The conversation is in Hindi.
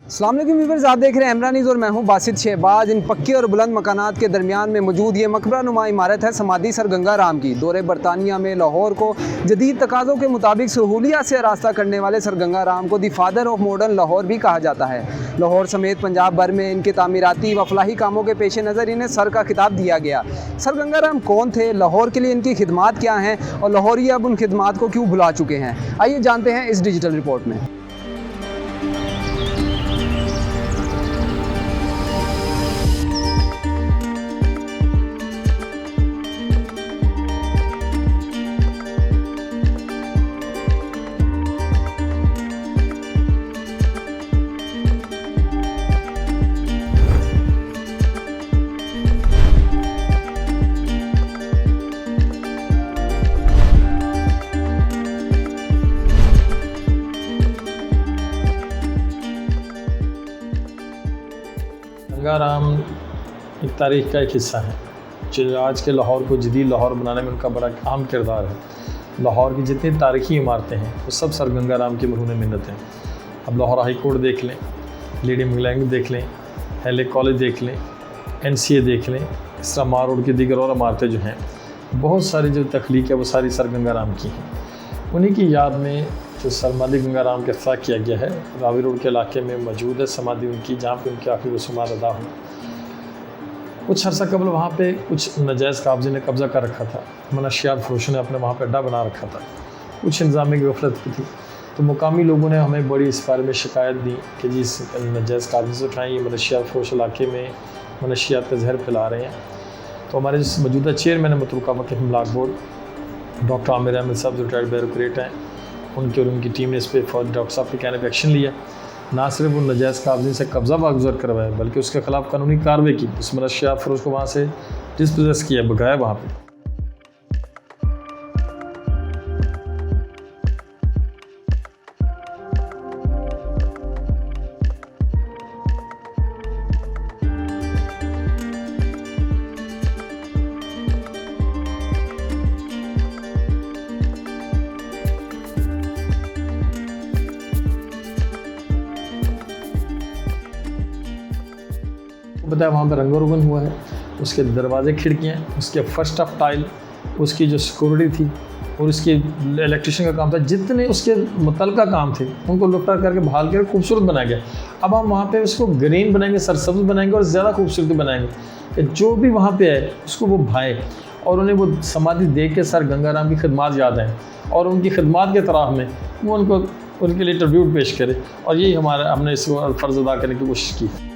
अस्सलाम वालेकुम व्यूअर्स, आप देख रहे हैं इमरान न्यूज़ और मैं हूं बासित शहबाज। इन पक्के और बुलंद मकानात के दरमियान में मौजूद ये मकबरा नुमा इमारत है समाधी सर गंगा राम की। दौरे बरतानिया में लाहौर को जदीद तकाज़ों के मुताबिक सहूलियत से रास्ता करने वाले सर गंगा राम को the father of modern Lahore भी कहा जाता है। लाहौर समेत पंजाब भर में इनके तामीराती व फलाही कामों के पेश नज़र इन्हें सर का खिताब दिया गया। सर गंगा राम कौन थे, लाहौर के लिए इनकी खिदमात क्या हैं और लाहौरी अब उन खिदमात को क्यों भुला चुके हैं, आइए जानते हैं इस डिजिटल रिपोर्ट में। गंगा राम एक तारीख़ का एक हिस्सा है जो आज के लाहौर को जदीद लाहौर बनाने में उनका बड़ा अहम किरदार है। लाहौर की जितनी तारीख़ी इमारतें हैं वो सब सर गंगा राम की मरहून मिन्नत हैं। अब लाहौर हाई कोर्ट देख लें, लेडी इंग्लैंड देख लें, हेले कॉलेज देख लें, NCA देख लें, इस तरह मार रोड की दीगर और इमारतें जो हैं, बहुत सारी जो तख्लीक है वो सारी सर गंगा राम की हैं। उन्हीं की याद में जो समाधि गंगा राम का इफ्तिताह किया गया है, रावी रोड के इलाके में मौजूद है समाधि उनकी, जहाँ पे उनकी आखिरी रसूमात अदा हुई। कुछ अर्सा कबल वहाँ पे कुछ नाजायज़ काबज़ी ने कब्ज़ा कर रखा था, मनशियात फरोशों ने अपने वहाँ पे अड्डा बना रखा था, कुछ इंतज़ामी की गफलत की थी। तो मुकामी लोगों ने हमें बड़ी इस बारे में शिकायत दी कि जी इस नाजायज़ काबज़ी से उठाएँ, ये मनशियात फरोश इलाके में मनशियात का जहर फैला रहे हैं। तो हमारे जिस मौजूदा चेयरमैन मुतलका वक़ीफ़ इमलाक बोर्ड डॉक्टर आमिर अहमद साहब जो रिटायर्ड ब्यूरोक्रेट हैं, उनकी और उनकी टीम ने इस पर डॉक्टर साहब के कहने पर एक्शन लिया। ना सिर्फ उन नाजायज़ काबज़ी से कब्ज़ा बागुज़ार करवाया बल्कि उसके ख़िलाफ़ कानूनी कार्रवाई की। उस मनशियात फरोश को वहाँ से डिस्पोजेस किया, भगाया वहाँ पर। बताया वहाँ पर रंगो रोगन हुआ है, उसके दरवाजे खिड़कियाँ, उसके फर्स्ट ऑफ टाइल, उसकी जो सिक्योरिटी थी और उसकी इलेक्ट्रिशियन का काम था, जितने उसके मुतल्लिका काम थे उनको लुफ्टा करके बहाल कर खूबसूरत बनाया गया। अब हम वहाँ पे उसको ग्रीन बनाएंगे, सरसब्ज बनाएंगे और ज़्यादा खूबसूरती बनाएंगे कि जो भी वहाँ पे है उसको वो भाए और उन्हें वो समाधि देख के सर गंगा राम की खिदमात याद आएँ और उनकी खिदमात के तरफ में वो उनको उनके लिए ट्रिब्यूट पेश करे। और यही हमने इसको फ़र्ज़ अदा करने की कोशिश की है।